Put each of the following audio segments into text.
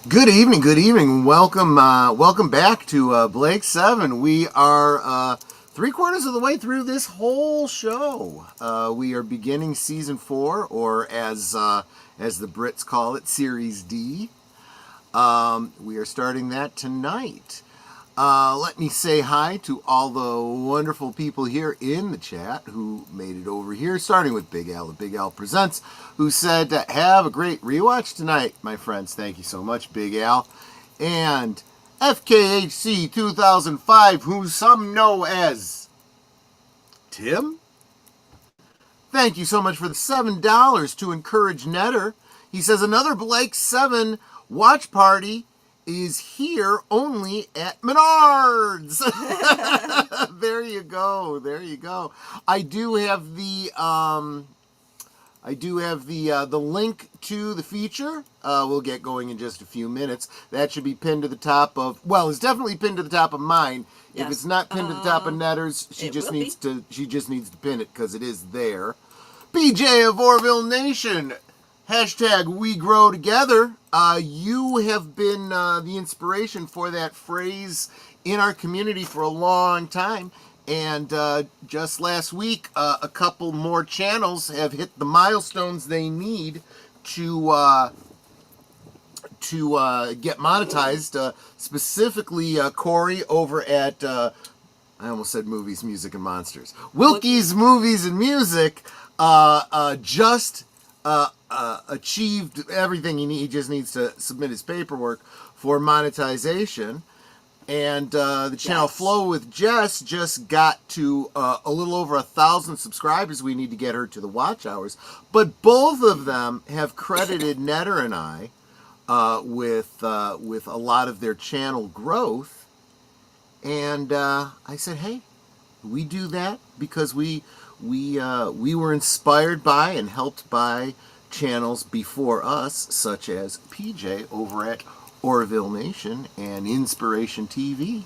Good evening. Welcome back to Blake 7. We are 3/4 of the way through this whole show. We are beginning season 4, or as the Brits call it, Series D. We are starting that tonight. Let me say hi to all the wonderful people here in the chat who made it over here, starting with Big Al of Big Al Presents, who said, have a great rewatch tonight, my friends. Thank you so much, Big Al. And FKHC 2005, who some know as Tim. Thank you so much for the $7 to encourage Netter. He says, another Blake 7 watch party is here only at Menards. There you go. I do have the link to the feature. We'll get going in just a few minutes. That should be pinned to the top of, well, it's definitely pinned to the top of mine. Yes. If it's not pinned to the top of Netter's, she just needs to pin it because it is there. BJ of Orville Nation. Hashtag we grow together. You have been the inspiration for that phrase in our community for a long time. And just last week, a couple more channels have hit the milestones they need to get monetized. Specifically, Corey over at, I almost said Movies, Music, and Monsters. Wilkie's Movies and Music just achieved everything he needs. He just needs to submit his paperwork for monetization. And the channel Flow with Jess just got to a little over 1,000 subscribers. We need to get her to the watch hours. But both of them have credited Netter and I with a lot of their channel growth. And I said, hey, we do that because we were inspired by and helped by channels before us, such as PJ over at Orville Nation and Inspiration TV.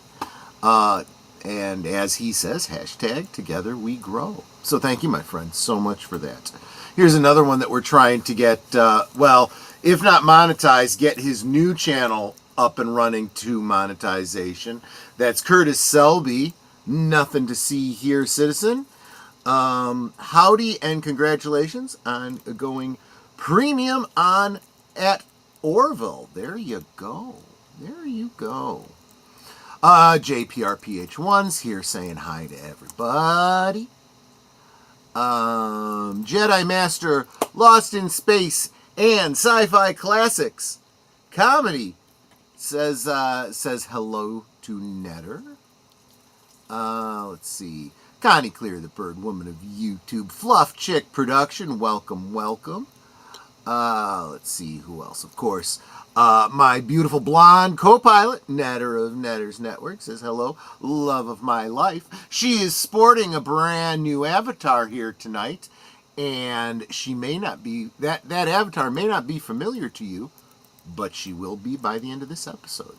And as he says, hashtag together we grow. So thank you, my friend, so much for that. Here's another one that we're trying to get, well, if not monetized, get his new channel up and running to monetization. That's Curtis Selby, Nothing to See Here Citizen. Howdy and congratulations on going premium on at Orville. There you go. JPRPH1's here saying hi to everybody. Jedi Master, Lost in Space, and Sci-Fi Classics Comedy says hello to Netter. Let's see. Connie Cleary, the Bird Woman of YouTube. Fluff Chick Production, welcome. Let's see who else. Of course, my beautiful blonde co-pilot, Netter of Netter's Network, says hello, love of my life. She is sporting a brand new avatar here tonight, and she may not be, that avatar may not be familiar to you, but she will be by the end of this episode.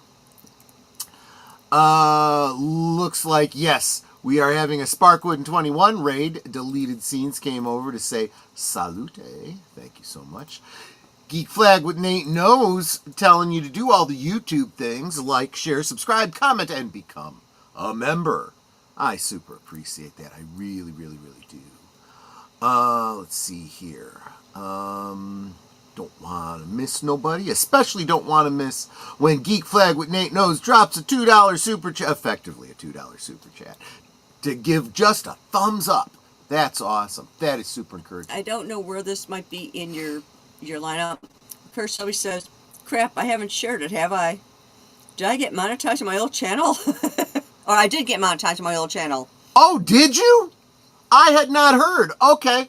Looks like, yes, we are having a Sparkwood and 21 raid. Deleted Scenes came over to say salute. Thank you so much. Geek Flag with Nate Knows telling you to do all the YouTube things, like, share, subscribe, comment, and become a member. I super appreciate that. I really do. Let's see here. Don't want to miss nobody. Especially don't want to miss when Geek Flag with Nate Knows drops a $2 super chat, effectively a $2 super chat, to give just a thumbs up. That's awesome. That is super encouraging. I don't know where this might be in your lineup. First, somebody says, crap, I haven't shared it, have I? Did I get monetized on my old channel? Or I did get monetized on my old channel. Oh, did you? I had not heard. Okay.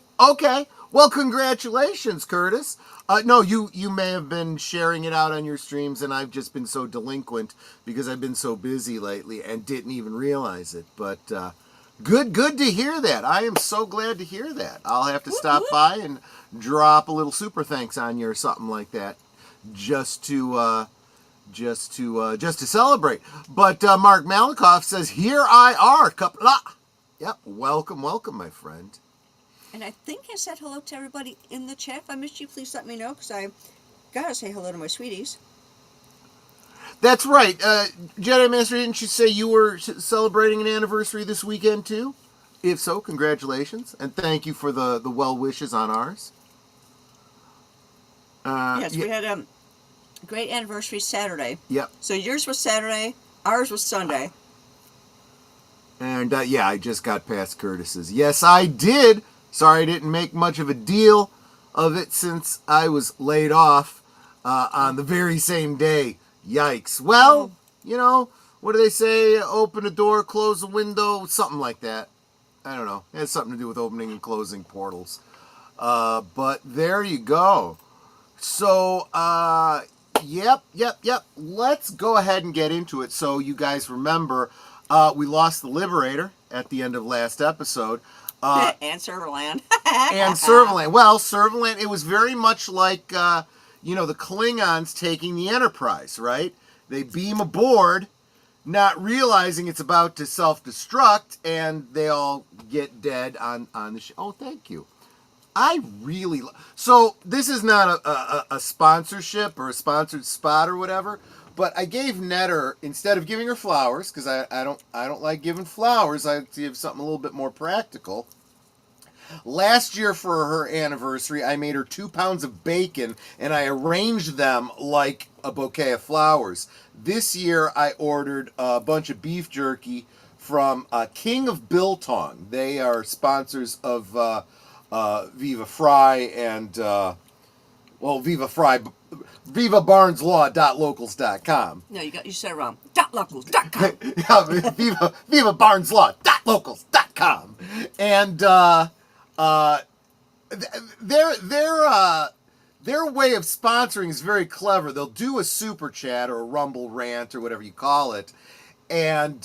Well, congratulations, Curtis. No, you may have been sharing it out on your streams, and I've just been so delinquent because I've been so busy lately and didn't even realize it. But good to hear that. I am so glad to hear that. I'll have to stop by and drop a little super thanks on you or something like that, just to celebrate. But Mark Malikoff says, "Here I are, Kapla." Yep, welcome, my friend. And I think I said hello to everybody in the chat. If I missed you, please let me know, because I gotta say hello to my sweeties. That's right. Jedi Master, didn't you say you were celebrating an anniversary this weekend too? If so, congratulations. And thank you for the well wishes on ours. Yes, we had a great anniversary Saturday. Yep. So yours was Saturday, ours was Sunday. And yeah, I just got past Curtis's. Yes, I did. Sorry I didn't make much of a deal of it since I was laid off on the very same day. Yikes. Well, you know, what do they say? Open a door, close a window, something like that. I don't know. It has something to do with opening and closing portals. But there you go. So, yep. Let's go ahead and get into it. So you guys remember, we lost the Liberator at the end of last episode. And Servalan. And Servalan. Well, Servalan, it was very much like, the Klingons taking the Enterprise, right? They beam aboard, not realizing it's about to self-destruct, and they all get dead on the ship. Oh, thank you. I really... So, this is not a sponsorship or a sponsored spot or whatever, but I gave Netter, instead of giving her flowers, because I don't like giving flowers, I give something a little bit more practical. Last year for her anniversary, I made her 2 pounds of bacon, and I arranged them like a bouquet of flowers. This year, I ordered a bunch of beef jerky from King of Biltong. They are sponsors of Viva Fry and, Viva Fry, VivaBarnesLaw.locals.com. No, you said it wrong. .locals.com. Yeah, VivaBarnesLaw.locals.com. And, their way of sponsoring is very clever. They'll do a super chat or a rumble rant or whatever you call it, and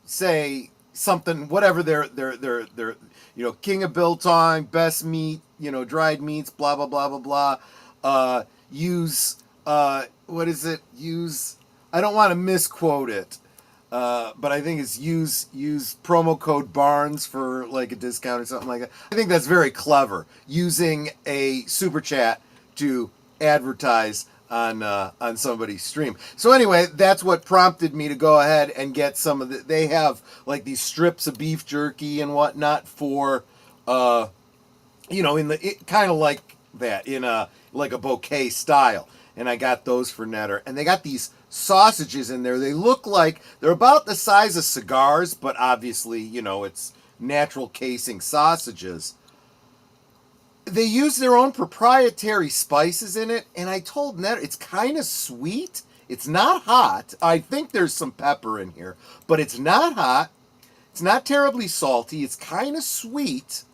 say something, whatever their King of Biltong, best meat, dried meats, blah blah blah blah blah. Use what is it? Use, I don't want to misquote it. But I think it's use promo code Barnes for like a discount or something like that. I think that's very clever, using a super chat to advertise on somebody's stream. So anyway, that's what prompted me to go ahead and get some of the. They have like these strips of beef jerky and whatnot for, in the kind of like that in a like a bouquet style. And I got those for Netter, and they got these sausages in there. They look like they're about the size of cigars, but obviously, it's natural casing sausages. They use their own proprietary spices in it, and I told Netter it's kind of sweet. It's not hot. I think there's some pepper in here, but it's not hot. It's not terribly salty. It's kind of sweet.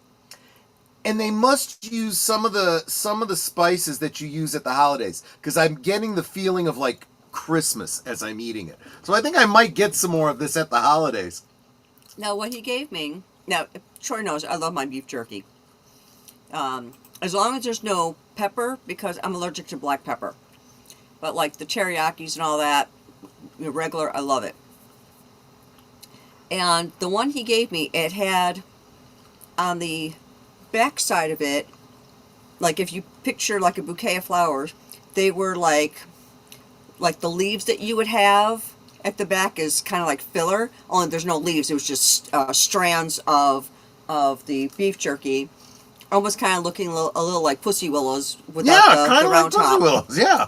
And they must use some of the spices that you use at the holidays, because I'm getting the feeling of like Christmas as I'm eating it. So I think I might get some more of this at the holidays. Now, what he gave me... Now, Troy knows I love my beef jerky. As long as there's no pepper, because I'm allergic to black pepper. But like the teriyakis and all that, regular, I love it. And the one he gave me, it had on the back side of it, like if you picture like a bouquet of flowers, they were like the leaves that you would have at the back is kind of like filler, only there's no leaves. It was just strands of the beef jerky, almost kind of looking a little like pussy willows without the round top. Pussy willows, yeah.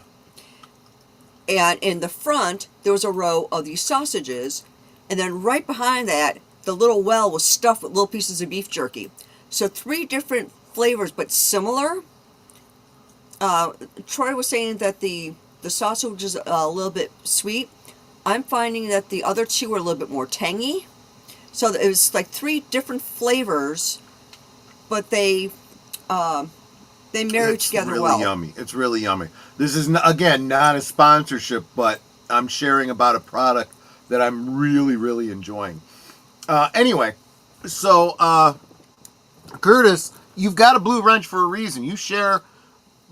And in the front there was a row of these sausages, and then right behind that the little well was stuffed with little pieces of beef jerky. So 3 different flavors, but similar. Troy was saying that the sausage is a little bit sweet. I'm finding that the other 2 are a little bit more tangy. So it was like 3 different flavors, but they marry together really well. Yummy. It's really yummy. This is, again, not a sponsorship, but I'm sharing about a product that I'm really, really enjoying. Anyway, so... Curtis, you've got a blue wrench for a reason. You share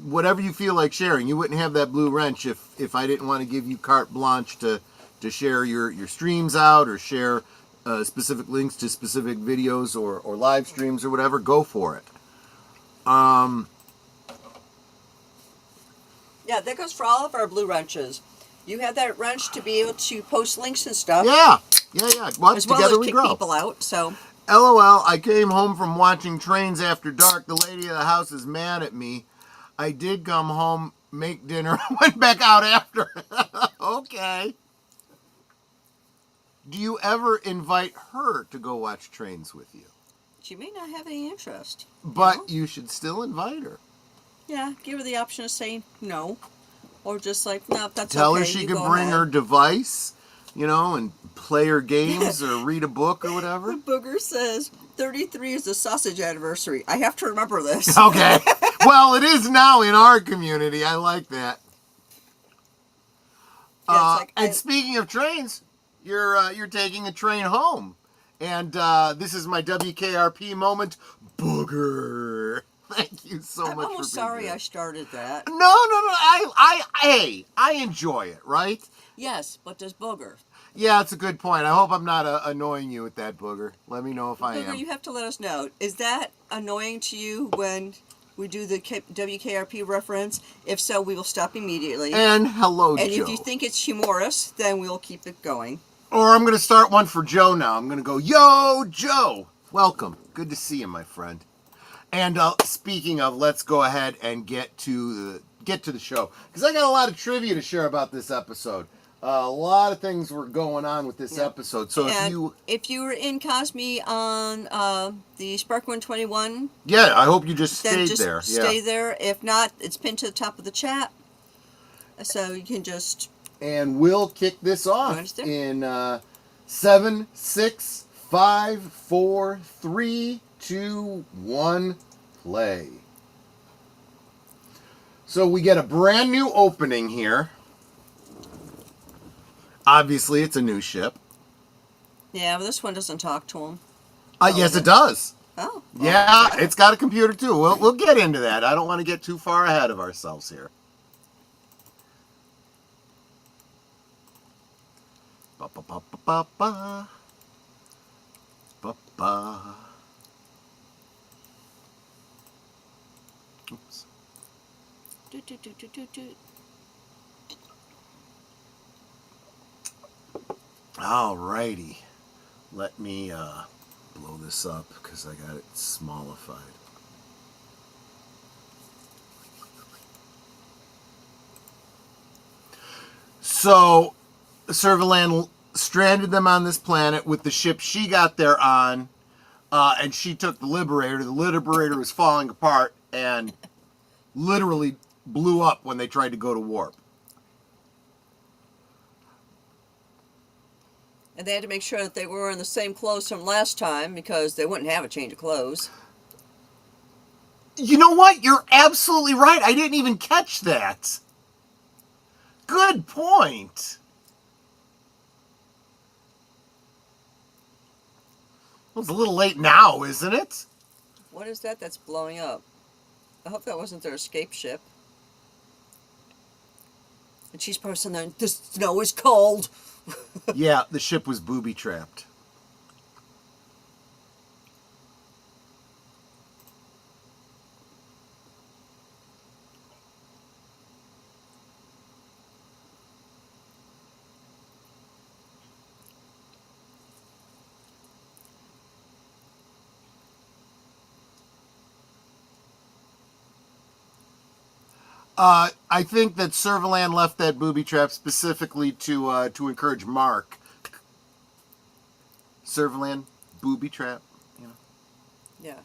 whatever you feel like sharing. You wouldn't have that blue wrench if I didn't want to give you carte blanche to share your streams out or share specific links to specific videos or live streams or whatever. Go for it. Yeah, that goes for all of our blue wrenches. You have that wrench to be able to post links and stuff. Yeah. Yeah. Well, As well together as we kick grow. people out. So LOL, I came home from watching Trains After Dark. The lady of the house is mad at me. I did come home, make dinner, went back out after. Okay. Do you ever invite her to go watch Trains with you? she may not have any interest. But you should still invite her. Yeah, give her the option of saying no. Or just like, no, that's Tell okay. her she you could go bring ahead. her device, and play her games or read a book or whatever. Booger says 33 is the sausage anniversary. I have to remember this. Okay. Well, it is now in our community. I like that. Yeah, it's like, And speaking of trains, you're taking a train home, and this is my WKRP moment. Booger. Thank you so I'm much. almost for being sorry here. I started that. No. I enjoy it, right? Yes, but does Booger? Yeah, it's a good point. I hope I'm not annoying you with that, Booger. Let me know if I Booger, am. you have to let us know. Is that annoying to you when we do the WKRP reference? If so, we will stop immediately. And hello, And Joe. if you think it's humorous, then we'll keep it going. Or I'm going to start one for Joe now. I'm going to go, yo, Joe. Welcome. Good to see you, my friend. And speaking of, let's go ahead and get to the show, because I got a lot of trivia to share about this episode. A lot of things were going on with this episode. So if you were in Cosme on the Spark 121, I hope you just then stayed there. Stay there. If not, it's pinned to the top of the chat, so you can just. And we'll kick this off in 7, 6, 5, 4, 3, 2, 1, play. So we get a brand new opening here. Obviously, it's a new ship. Yeah, but this one doesn't talk to him. Yes, it does. Oh. Yeah, it's got a computer too. We'll get into that. I don't want to get too far ahead of ourselves here. Ba ba ba ba ba ba ba. Oops. Alrighty. Let me blow this up because I got it smallified. So, Servalan stranded them on this planet with the ship she got there on, and she took the Liberator. The Liberator was falling apart and literally blew up when they tried to go to warp. And they had to make sure that they were in the same clothes from last time because they wouldn't have a change of clothes. You know what? You're absolutely right. I didn't even catch that. Good point. Well, it's a little late now, isn't it? What is that that's blowing up? I hope that wasn't their escape ship. And she's probably saying there, the snow is cold. Yeah, the ship was booby-trapped. I think that Servalan left that booby trap specifically to encourage Mark. Servalan, booby trap, Yeah.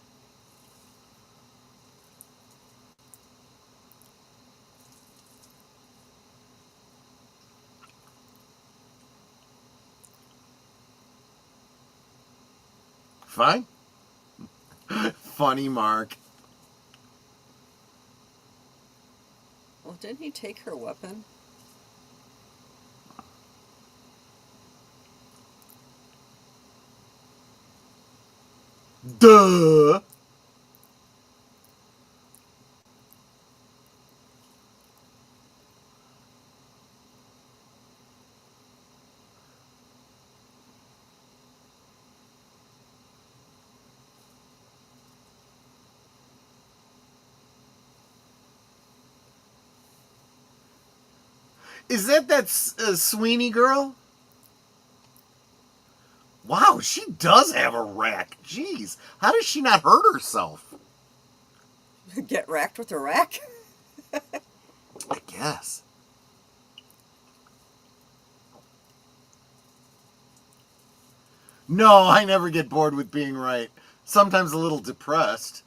Fine. Funny Mark. Well, didn't he take her weapon? Duh. Is that Sweeney girl? Wow, she does have a rack. Jeez, how does she not hurt herself? Get racked with a rack? I guess. No, I never get bored with being right. Sometimes a little depressed.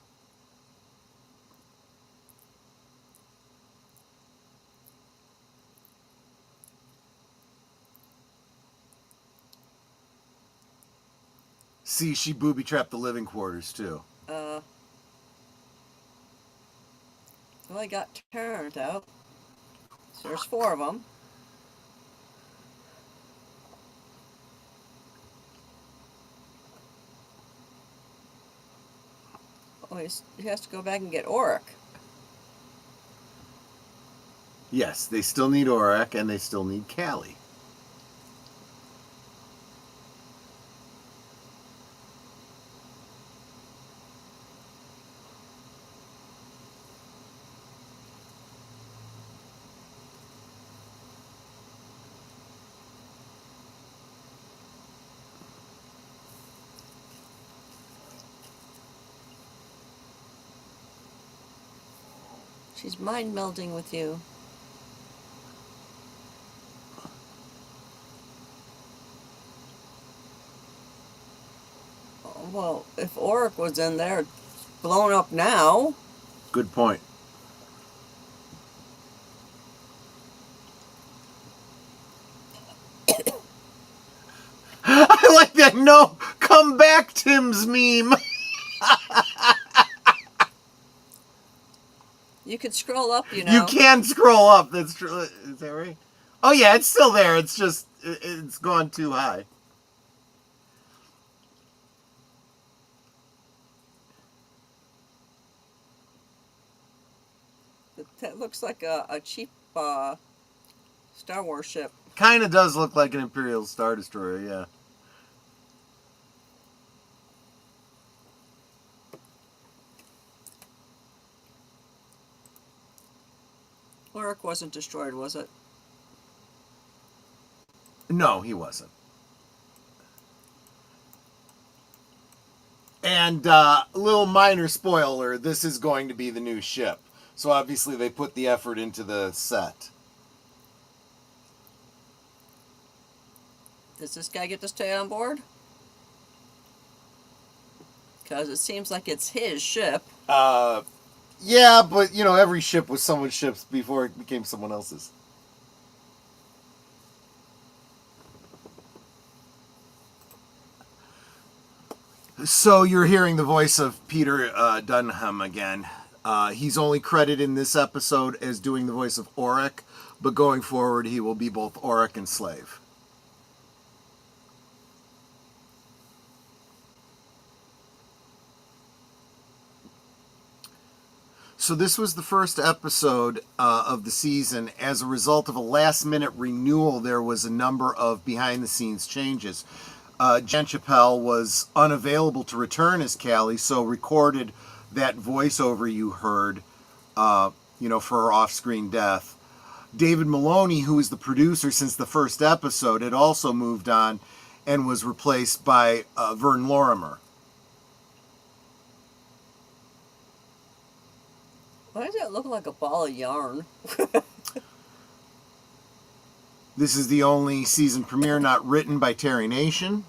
See, she booby-trapped the living quarters, too. Well, I got turned out. So there's 4 of them. Oh, he has to go back and get Auric. Yes, they still need Auric, and they still need Callie. She's mind melding with you. Well, if Auric was in there, blown up now. Good point. I like that no, come back, Tim's meme. You could scroll up, you know. You can scroll up. That's true. Is that right? Oh, yeah, it's still there. It's just, it's gone too high. That looks like a cheap Star Wars ship. Kind of does look like an Imperial Star Destroyer, yeah. Auric wasn't destroyed, was it? No, he wasn't. And a little minor spoiler, this is going to be the new ship. So obviously they put the effort into the set. Does this guy get to stay on board? Because it seems like it's his ship. Yeah, but, you know, every ship was someone's ship before it became someone else's. So you're hearing the voice of Peter Dunham again. He's only credited in this episode as doing the voice of Auric, but going forward he will be both Auric and Slave. So this was the first episode of the season. As a result of a last-minute renewal, there was a number of behind-the-scenes changes. Jen Chappelle was unavailable to return as Callie, so recorded that voiceover you heard, for her off-screen death. David Maloney, who was the producer since the first episode, had also moved on and was replaced by Vern Lorimer. Why does that look like a ball of yarn? This is the only season premiere not written by Terry Nation.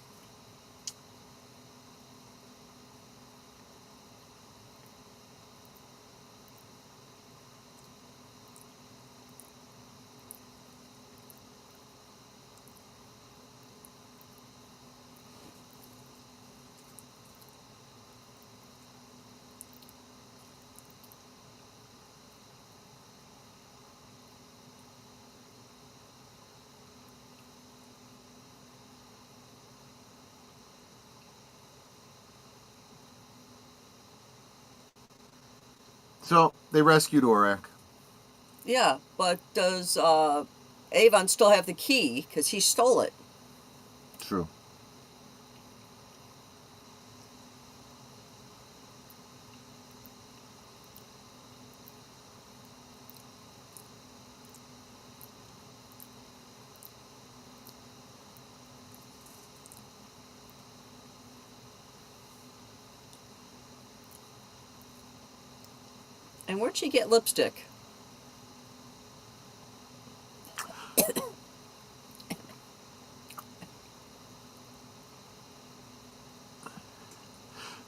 So they rescued Auric. Yeah, but does Avon still have the key? Because he stole it. True. And where'd she get lipstick?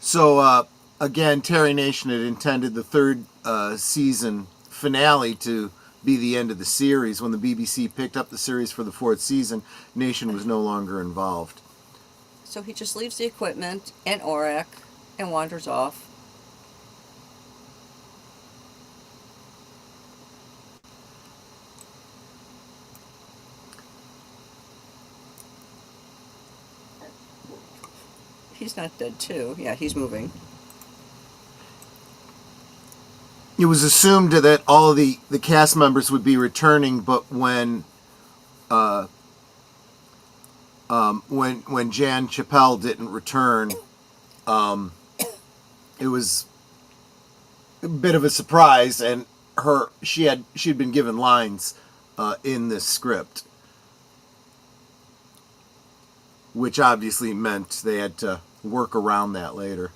So, again, Terry Nation had intended the third season finale to be the end of the series. When the BBC picked up the series for the fourth season, Nation was no longer involved. So he just leaves the equipment and Aurak and wanders off. He's not dead too. Yeah, he's moving. It was assumed that all of the cast members would be returning, but when Jan Chappelle didn't return, it was a bit of a surprise, and she'd been given lines in this script, which obviously meant they had to work around that later.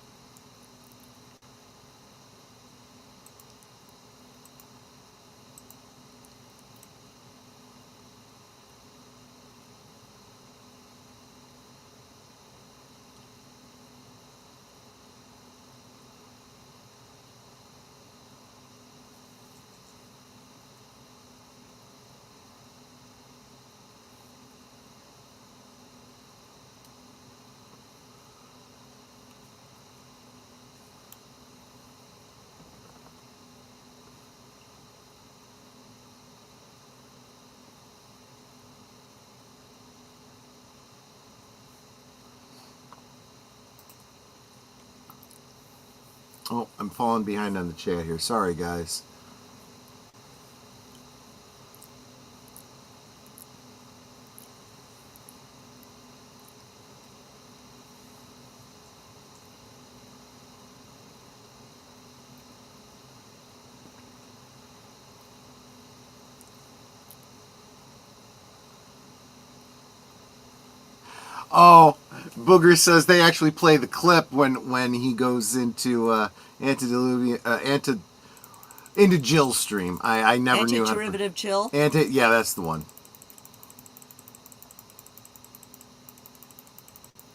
Oh, I'm falling behind on the chat here. Sorry, guys. Oh, Booger says they actually play the clip when he goes into into Jill's stream. I never knew how to... Antiderivative Jill? Yeah, that's the one.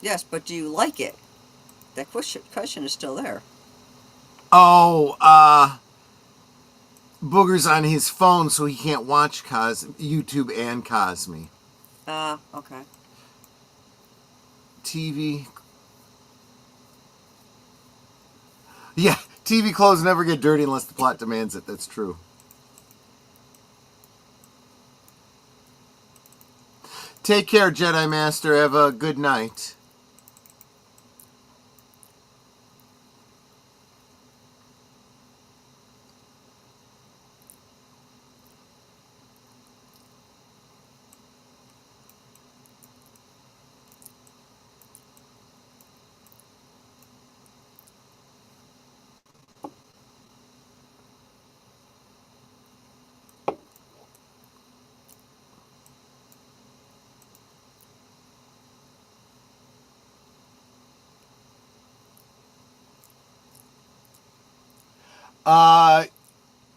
Yes, but do you like it? That question is still there. Oh, Booger's on his phone, so he can't watch YouTube and Cosme. Okay. TV. Yeah, TV clothes never get dirty unless the plot demands it. That's true. Take care, Jedi Master. Have a good night.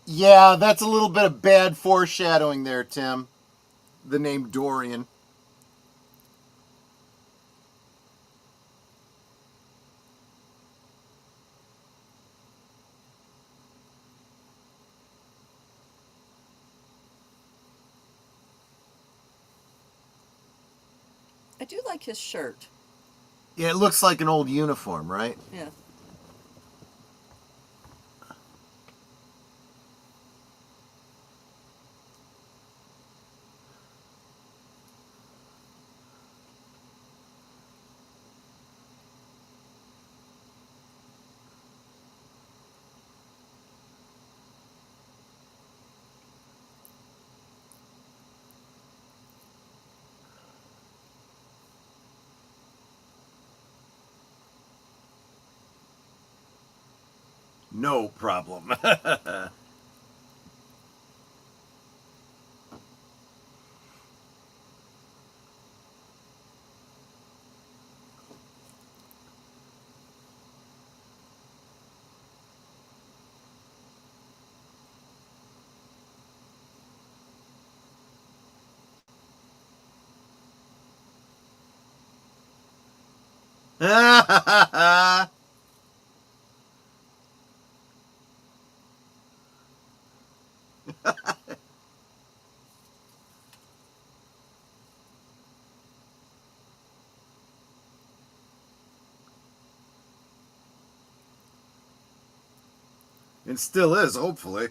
Yeah, that's a little bit of bad foreshadowing there, Tim. The name Dorian. I do like his shirt. Yeah, it looks like an old uniform, right? Yeah. No problem. And still is, hopefully.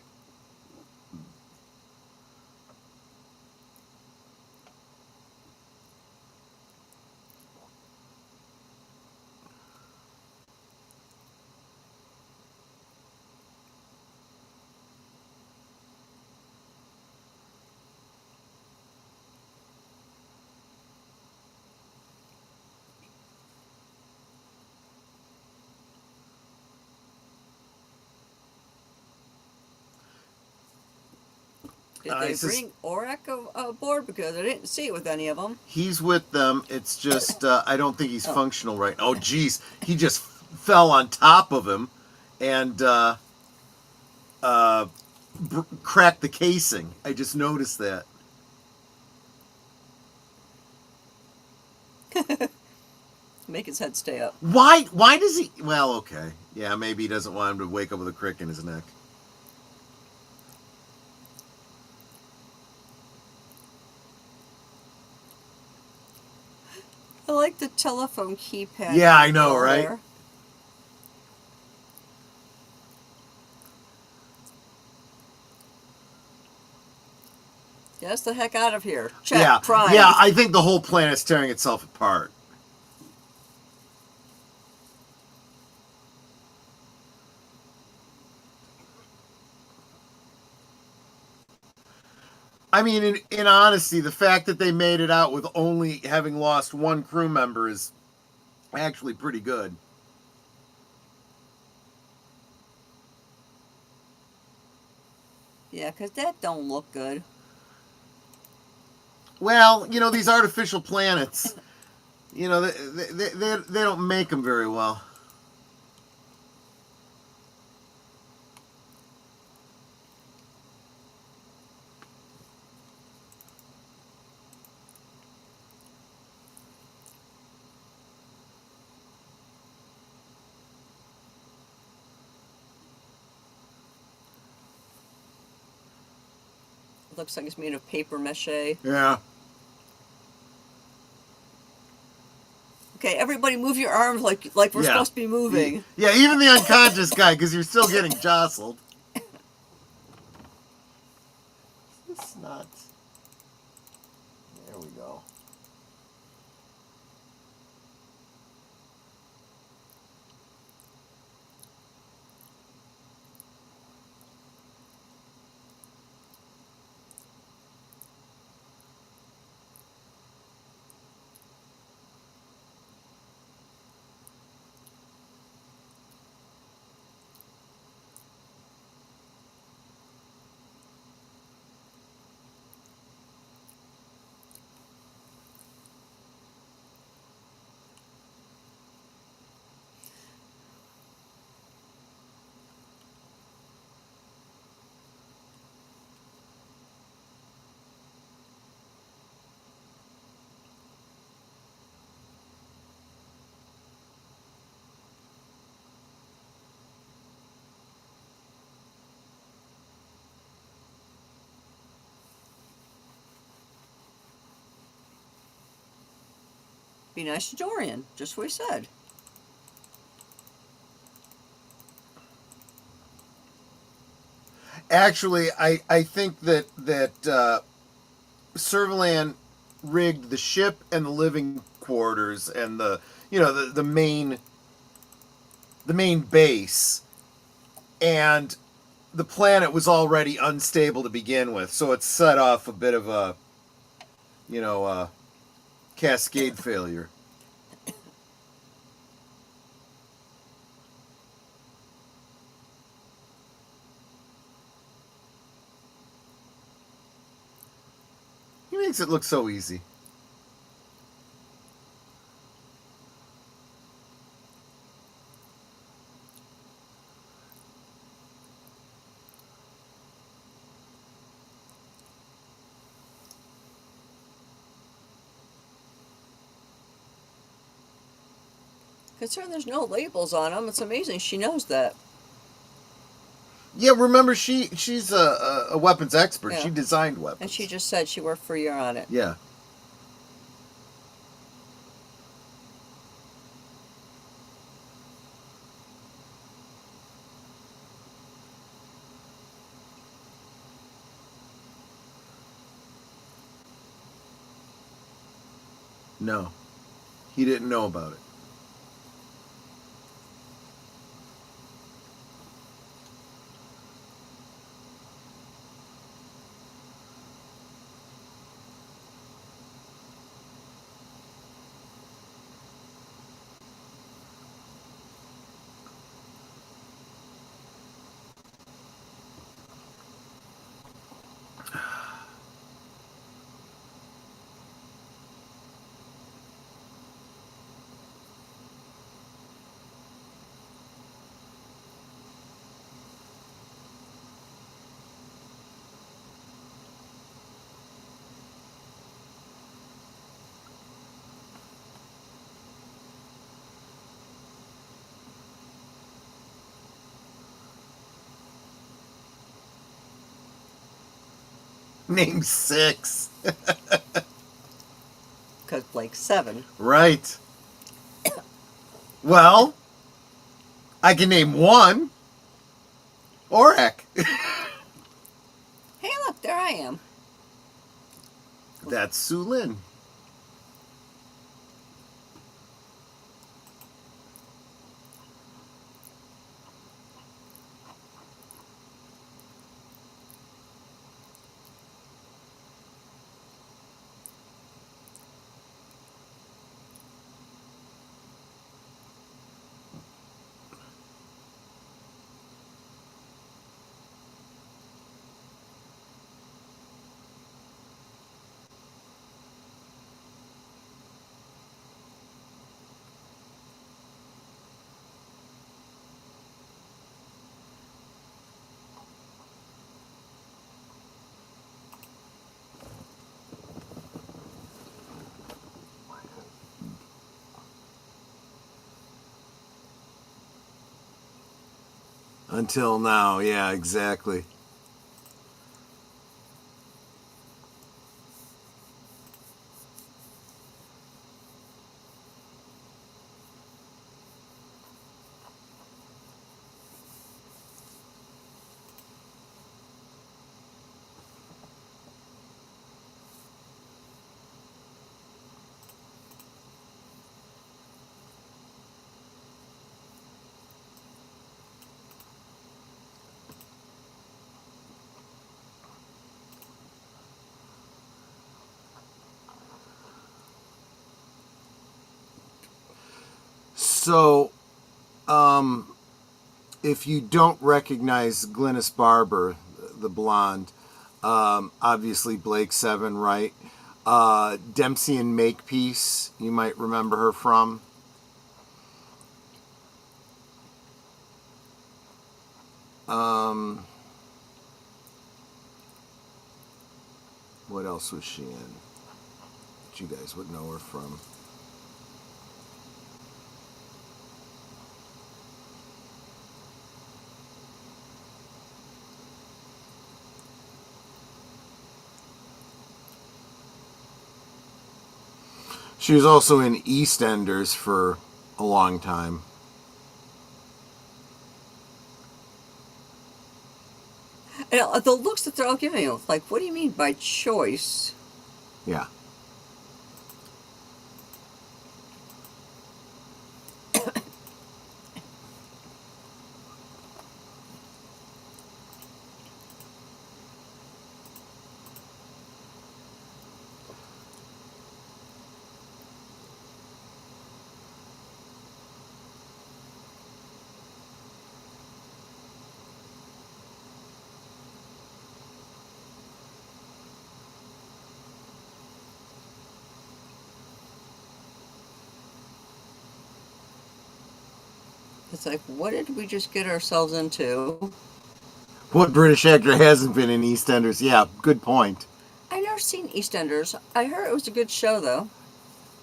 Did they bring Aurak aboard? Because I didn't see it with any of them. He's with them. It's just, I don't think he's functional right now. Oh, geez. He just fell on top of him and cracked the casing. I just noticed that. Make his head stay up. Why does he... Well, okay. Yeah, maybe he doesn't want him to wake up with a crick in his neck. I like the telephone keypad. Yeah, I know, right? There. Get us the heck out of here. Check, Yeah, prime. yeah, I think the whole planet's tearing itself apart. I mean, in honesty, the fact that they made it out with only having lost one crew member is actually pretty good. Yeah, because that don't look good. Well, you know, these artificial planets, you know, they don't make them very well. Looks like it's made of paper mache. Yeah. Okay, everybody move your arms like we're supposed to be moving. Yeah, even the unconscious guy, because you're still getting jostled. It's nuts. There we go. Be nice to Dorian, just what he said. Actually, I think that Servalan rigged the ship and the living quarters and the main base, and the planet was already unstable to begin with, so it set off a bit of a cascade failure. He makes it look so easy. Considering there's no labels on them, it's amazing she knows that. Yeah, remember she's a weapons expert. Yeah. She designed weapons. And she just said she worked for a year on it. Yeah. No. He didn't know about it. Name 6. Because Blake's 7. Right. Well, I can name 1. Orek. Hey, look, there I am. That's Sue Lynn. Until now, yeah, exactly. So, if you don't recognize Glynis Barber, the blonde, obviously Blake 7, right? Dempsey and Makepeace, you might remember her from. What else was she in that you guys would know her from? She was also in EastEnders for a long time. And the looks that they're all giving you, like, what do you mean by choice? Yeah. It's like, what did we just get ourselves into? What British actor hasn't been in EastEnders? Yeah, good point. I've never seen EastEnders. I heard it was a good show, though.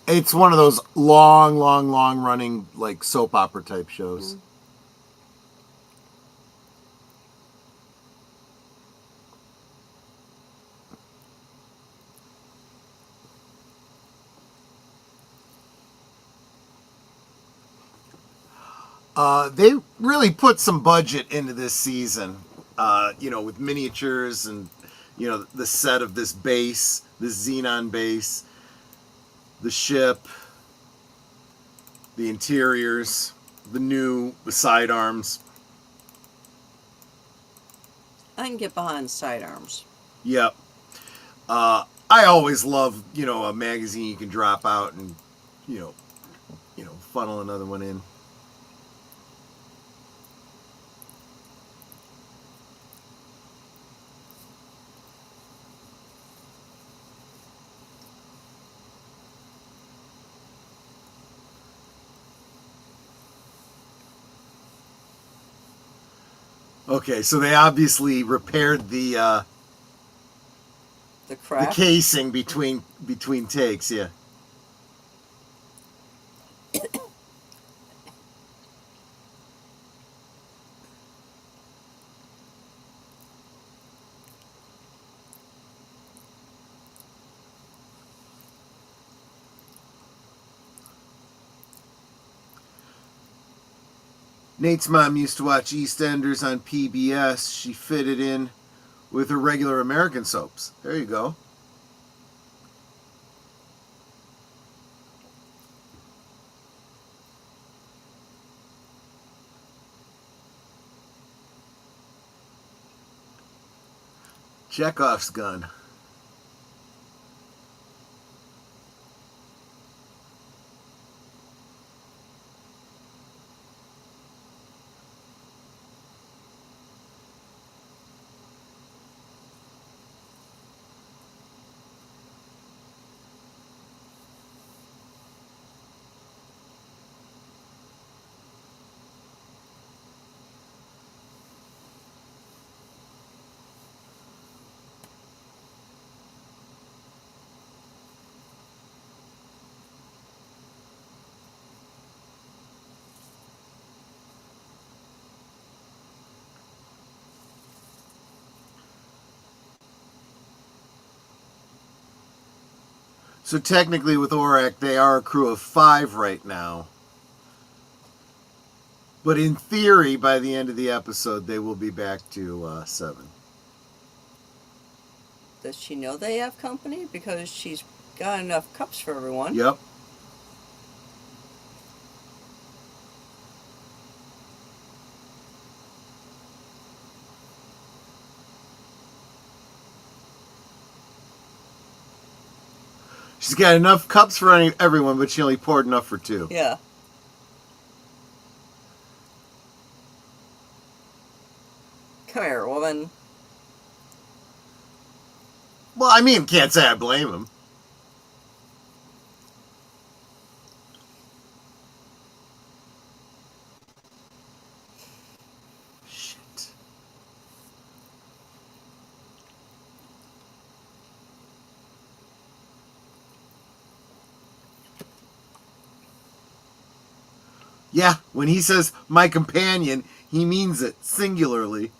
It's one of those long running like soap opera type shows. They really put some budget into this season, with miniatures and, the set of this base, this Xenon base, the ship, the interiors, the sidearms. I can get behind sidearms. Yep. I always love, a magazine you can drop out and, funnel another one in. Okay, so they obviously repaired the crack. casing between takes, yeah. Nate's mom used to watch EastEnders on PBS. She fitted in with her regular American soaps. There you go. Chekhov's gun. So technically with Aurak, they are a crew of 5 right now. But in theory, by the end of the episode, they will be back to 7. Does she know they have company? Because she's got enough cups for everyone. Yep. She's got enough cups for everyone, but she only poured enough for 2. Yeah. Come here, woman. Well, I mean, can't say I blame him. Shit. Yeah, when he says my companion, he means it singularly.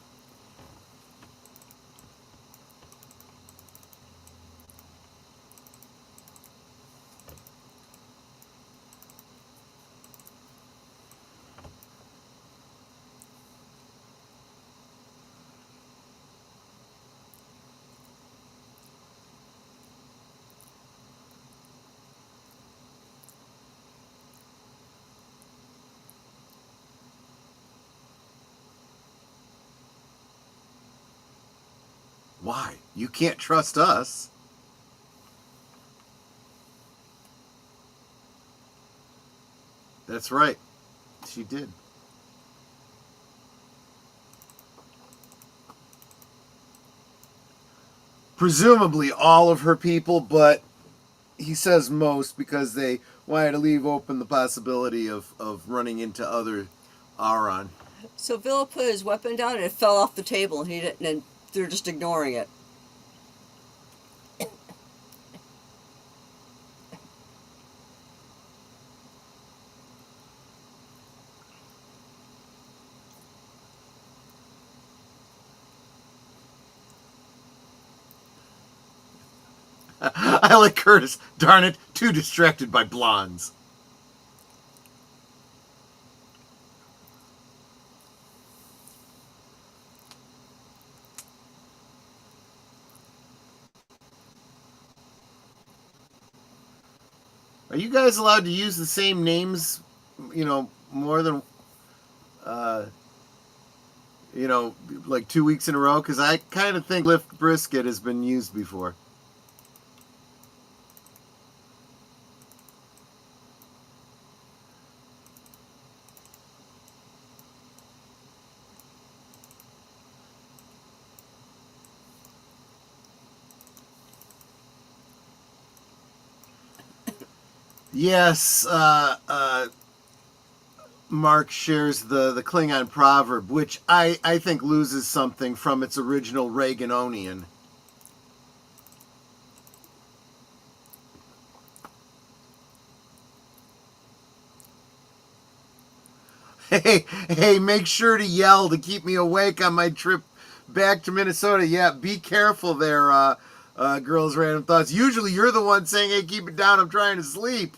Why? You can't trust us. That's right. She did. Presumably all of her people, but he says most because they wanted to leave open the possibility of running into other Auron. So Villa put his weapon down and it fell off the table and he didn't, and they're just ignoring it. I like Curtis. Darn it, too distracted by blondes. Are you guys allowed to use the same names, more than, like 2 weeks in a row? Because I kind of think Lift Brisket has been used before. Yes, Mark shares the Klingon proverb, which I think loses something from its original Reaganonian. Hey, make sure to yell to keep me awake on my trip back to Minnesota. Yeah, be careful there, Girls Random Thoughts. Usually you're the one saying, hey, keep it down, I'm trying to sleep.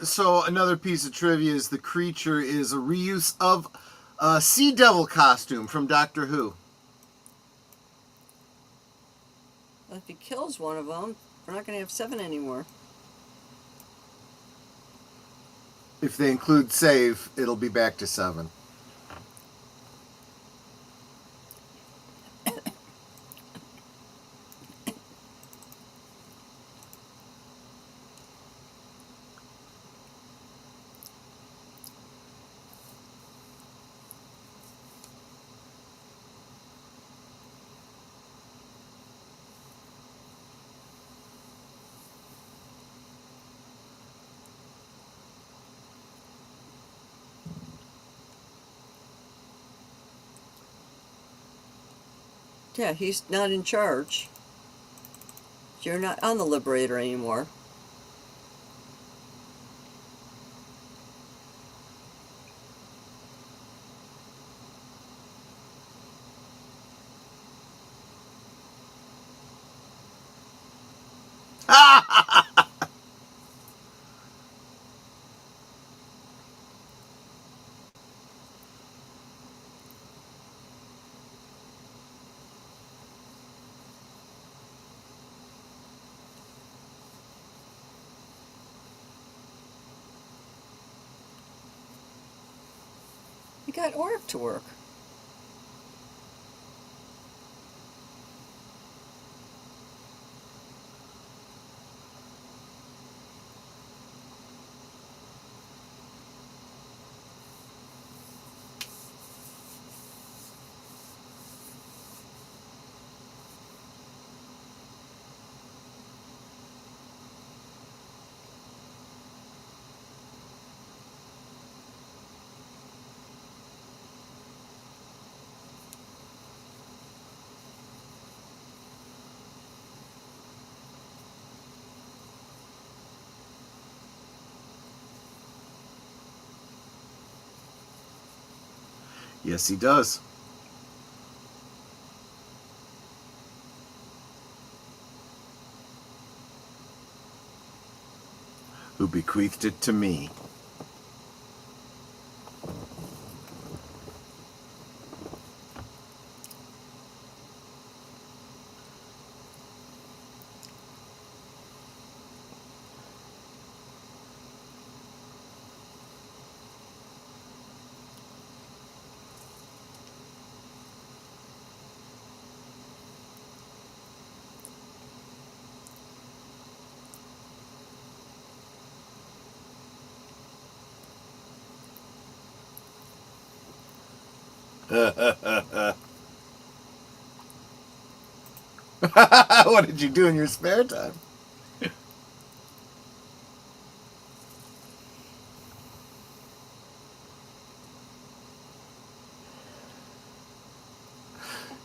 So another piece of trivia is the creature is a reuse of a Sea Devil costume from Doctor Who. Well, if he kills one of them, we're not going to have 7 anymore. If they include save, it'll be back to 7. Yeah, he's not in charge. You're not on the Liberator anymore. You got Orc to work. Yes, he does. Who bequeathed it to me. What did you do in your spare time?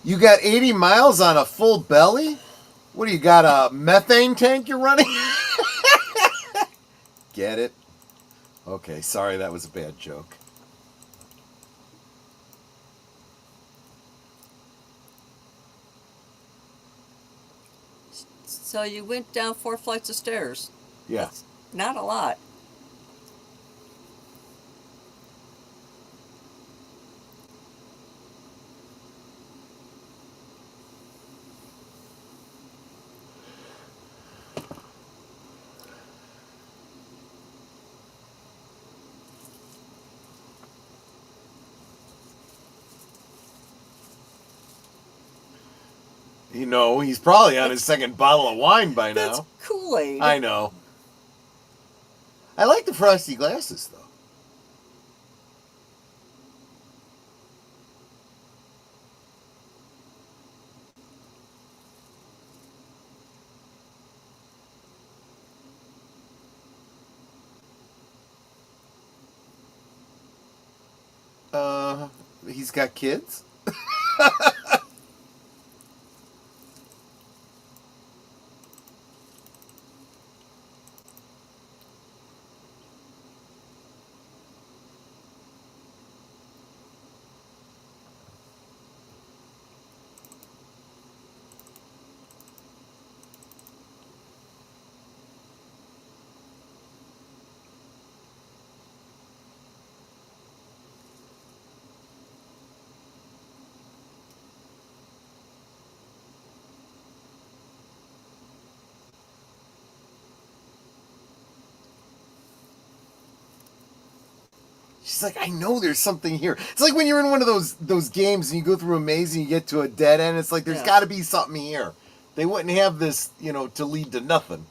You got 80 miles on a full belly? What do you got, a methane tank you're running? Get it? Okay, sorry, that was a bad joke. So you went down 4 flights of stairs. Yeah. That's not a lot. You know, he's probably on his second bottle of wine by now. That's Kool-Aid. I know. I like the frosty glasses, though. He's got kids? She's like, I know there's something here. It's like when you're in one of those games and you go through a maze and you get to a dead end. It's like, there's got to be something here. They wouldn't have this, to lead to nothing.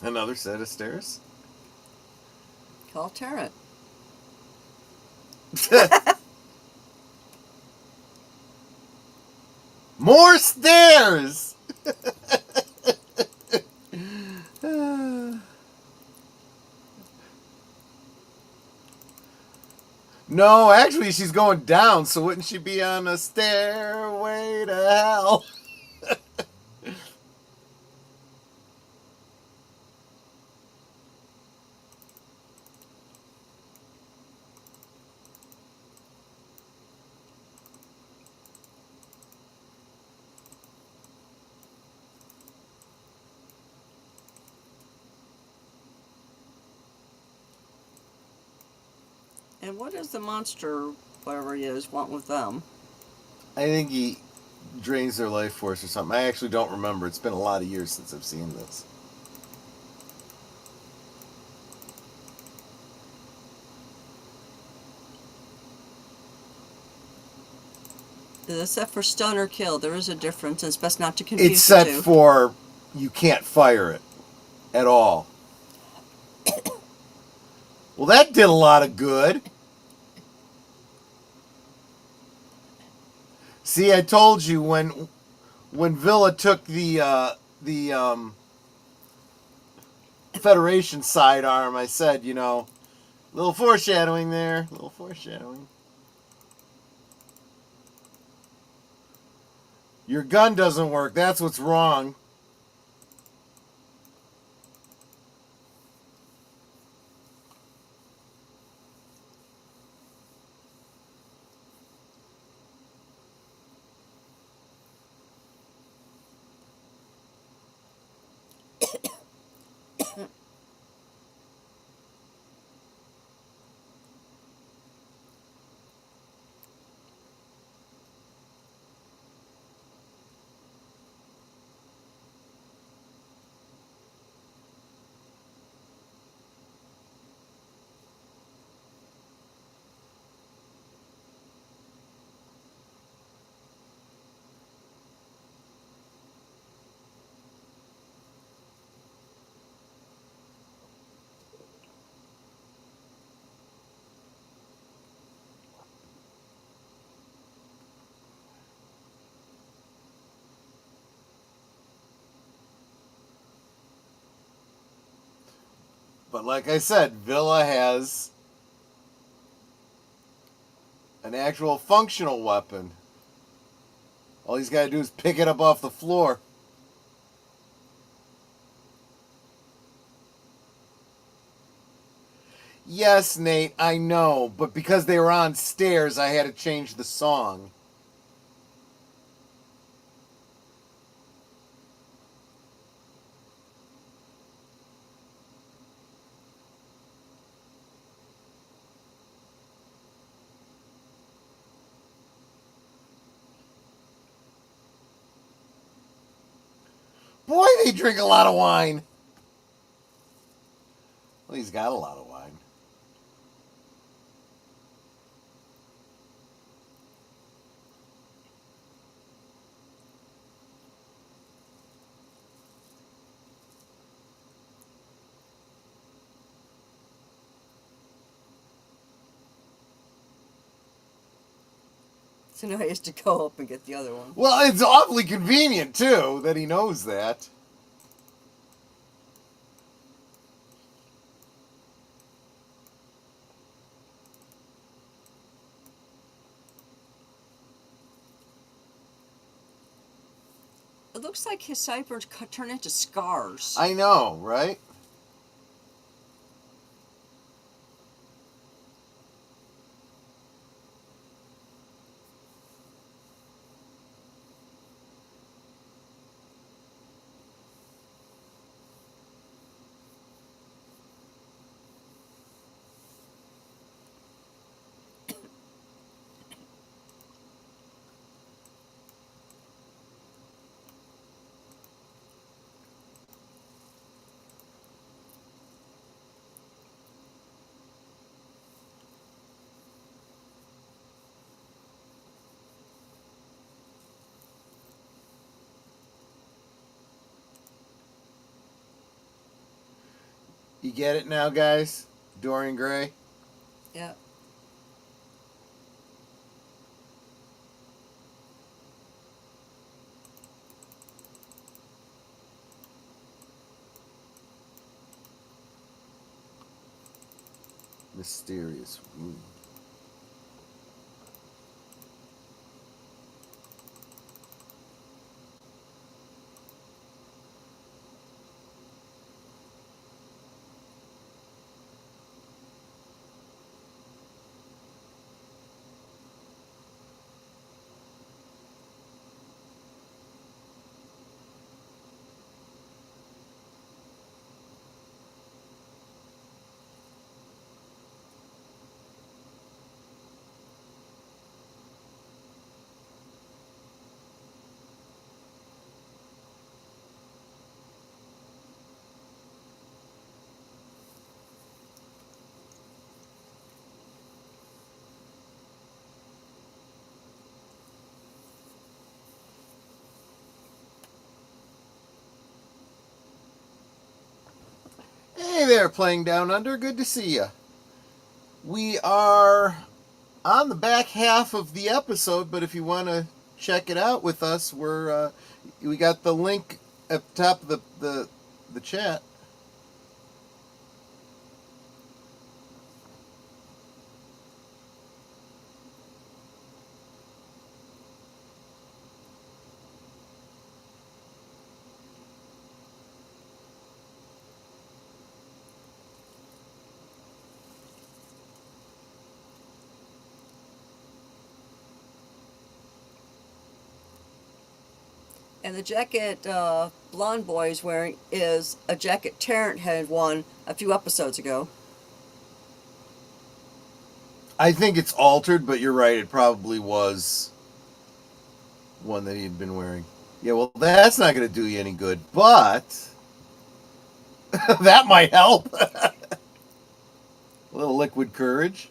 Another set of stairs. Call Tarrant. More stairs! No, actually, she's going down, so wouldn't she be on a stairway to hell? And what does the monster, whatever he is, want with them? I think he drains their life force or something. I actually don't remember. It's been a lot of years since I've seen this. Except for stun or kill, there is a difference, and it's best not to confuse It's the set two. for you can't fire it at all. Well, that did a lot of good. See, I told you when Villa took the Federation sidearm, I said, little foreshadowing there, little foreshadowing. Your gun doesn't work. That's what's wrong. But like I said, Villa has an actual functional weapon. All he's got to do is pick it up off the floor. Yes, Nate, I know, but because they were on stairs, I had to change the song. Boy, they drink a lot of wine. Well, he's got a lot of wine. So now he has to go up and get the other one. Well, it's awfully convenient, too, that he knows that. It looks like his sideburns turn into scars. I know, right? You get it now, guys? Dorian Gray? Yeah. Mysterious wound. Hey there, Playing Down Under. Good to see you. We are on the back half of the episode, but if you want to check it out with us, we got the link at the top of the chat. And the jacket Blond Boy is wearing is a jacket Tarrant had won a few episodes ago. I think it's altered, but you're right. It probably was one that he had been wearing. Yeah, well, that's not going to do you any good, but that might help. A little liquid courage.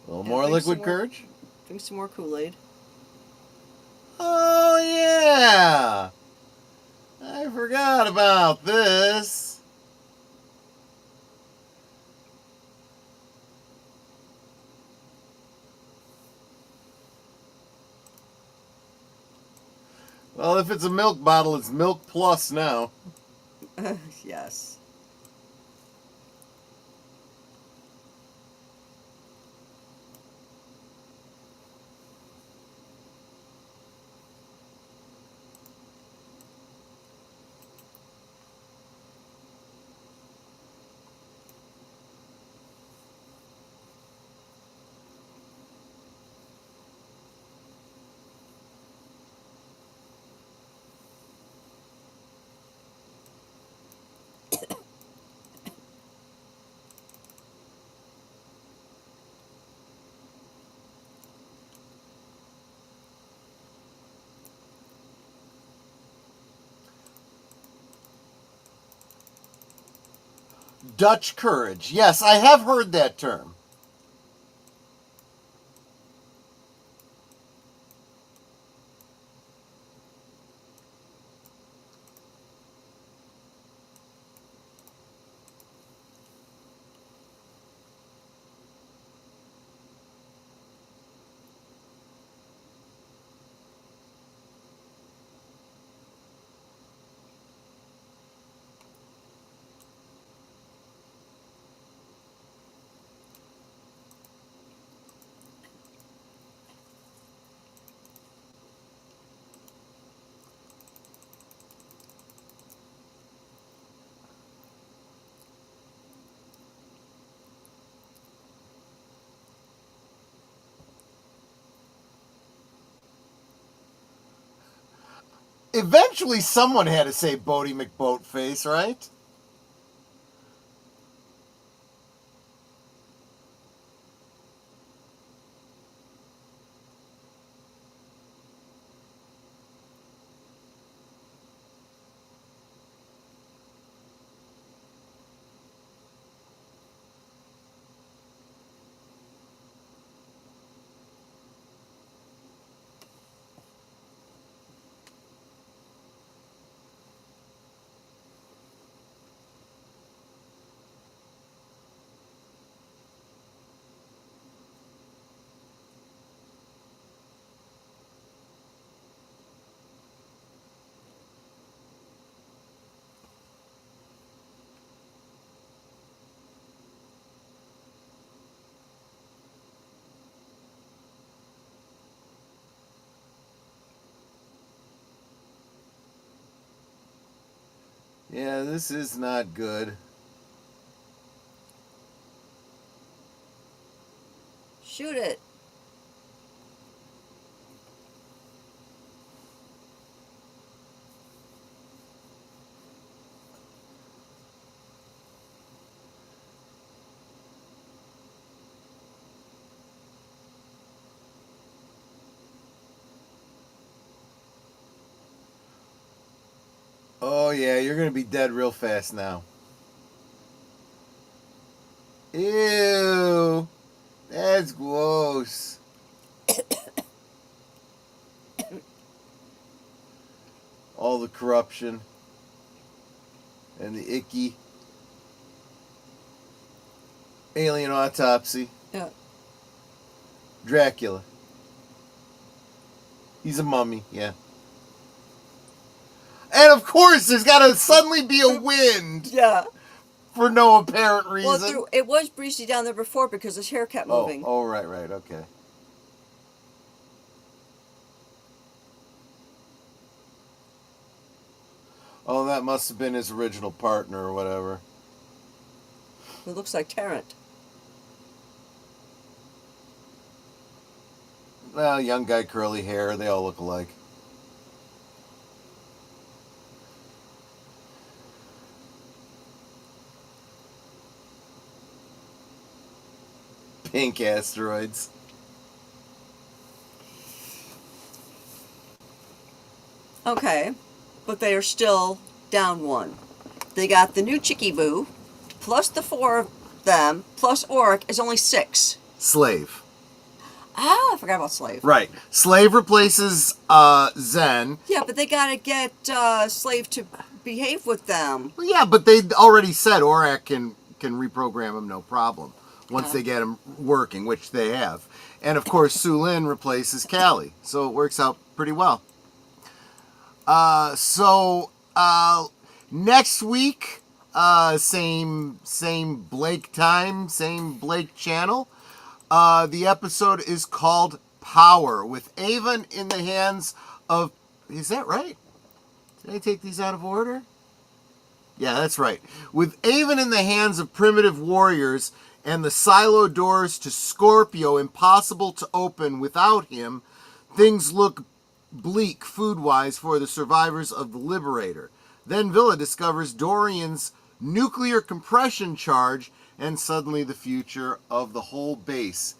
A little more liquid courage. Drink some more Kool-Aid. Oh, yeah. I forgot about this. Well, if it's a milk bottle, it's milk plus now. Yes. Dutch courage. Yes, I have heard that term. Eventually, someone had to say Bodie McBoatface, right? Yeah, this is not good. Shoot it. Oh, yeah, you're going to be dead real fast now. Ew. That's gross. All the corruption. And the icky. Alien autopsy. Yeah. Dracula. He's a mummy, yeah. And of course, there's got to suddenly be a wind Yeah. for no apparent reason. Well, it was breezy down there before because his hair kept moving. Oh, right, okay. Oh, that must have been his original partner or whatever. It looks like Tarrant. Well, young guy, curly hair, they all look alike. Pink asteroids. Okay, but they are still down one. They got the new Chicky Boo, plus the 4 of them, plus Oric is only 6. Slave. Ah, I forgot about Slave. Right. Slave replaces Zen. Yeah, but they gotta get Slave to behave with them. Well, yeah, but they already said Oric can reprogram him no problem once they get him working, which they have. And of course, Lynn replaces Callie, so it works out pretty well. Next week, same Blake time, same Blake channel. The episode is called Power, with Avon in the hands of... Is that right? Did I take these out of order? Yeah, that's right. With Avon in the hands of primitive warriors and the silo doors to Scorpio impossible to open without him, things look bleak food-wise for the survivors of the Liberator. Then Villa discovers Dorian's nuclear compression charge, and suddenly the future of the whole base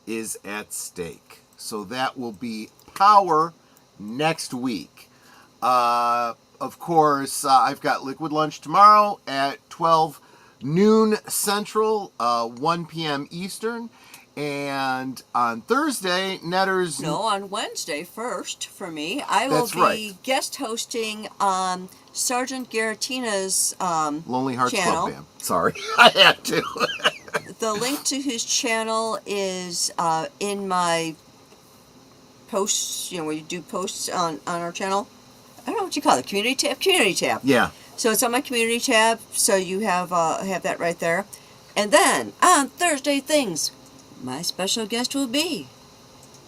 is at stake. So that will be Power next week. Of course, I've got Liquid Lunch tomorrow at 12 noon Central, 1 p.m. Eastern. And on Thursday, Netter's... No, on Wednesday first for me. I will That's be right. guest hosting Sergeant Garatina's Lonely Hearts channel. Club Band. Sorry, I had to. The link to his channel is in my posts, where you do posts on our channel. I don't know what you call it, community tab? Community tab. Yeah. So it's on my community tab, so you have that right there. And then, on Thursday Things, my special guest will be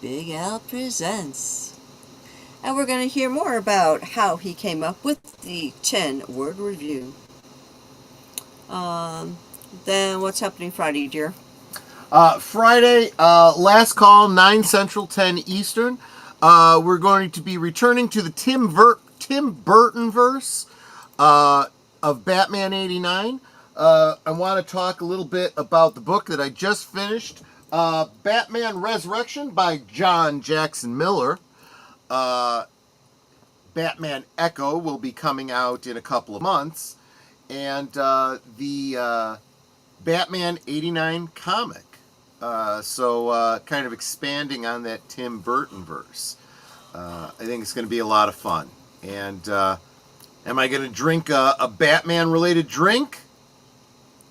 Big Al Presents. And we're going to hear more about how he came up with the 10-word review. Then what's happening Friday, dear? Friday, last call, 9 Central, 10 Eastern. We're going to be returning to the Tim Burton verse of Batman 89. I want to talk a little bit about the book that I just finished, Batman Resurrection by John Jackson Miller. Batman Echo will be coming out in a couple of months. And the Batman 89 comic. So kind of expanding on that Tim Burton verse. I think it's going to be a lot of fun. And am I going to drink a Batman-related drink?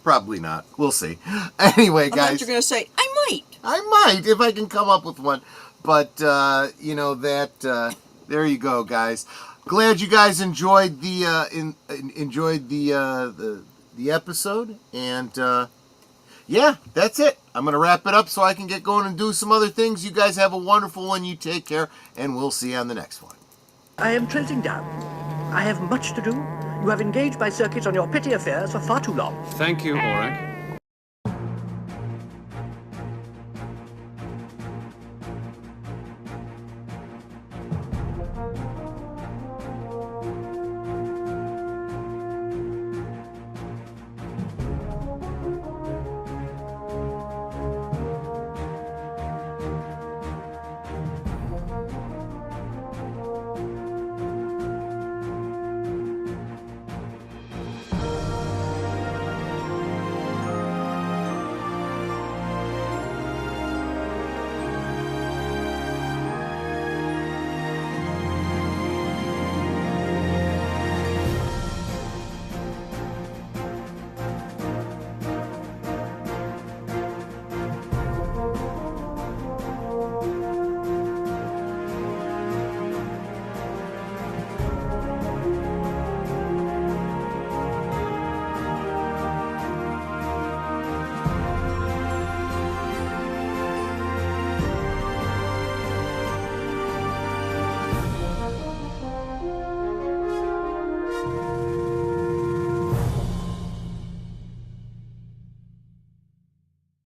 Probably not. We'll see. Anyway, guys. I thought you were going to say, I might. I might, if I can come up with one. But, there you go, guys. Glad you guys enjoyed the episode. And, yeah, that's it. I'm going to wrap it up so I can get going and do some other things. You guys have a wonderful one. You take care, and we'll see you on the next one. I am trellising down. I have much to do. You have engaged my circuits on your petty affairs for far too long. Thank you, Aurak.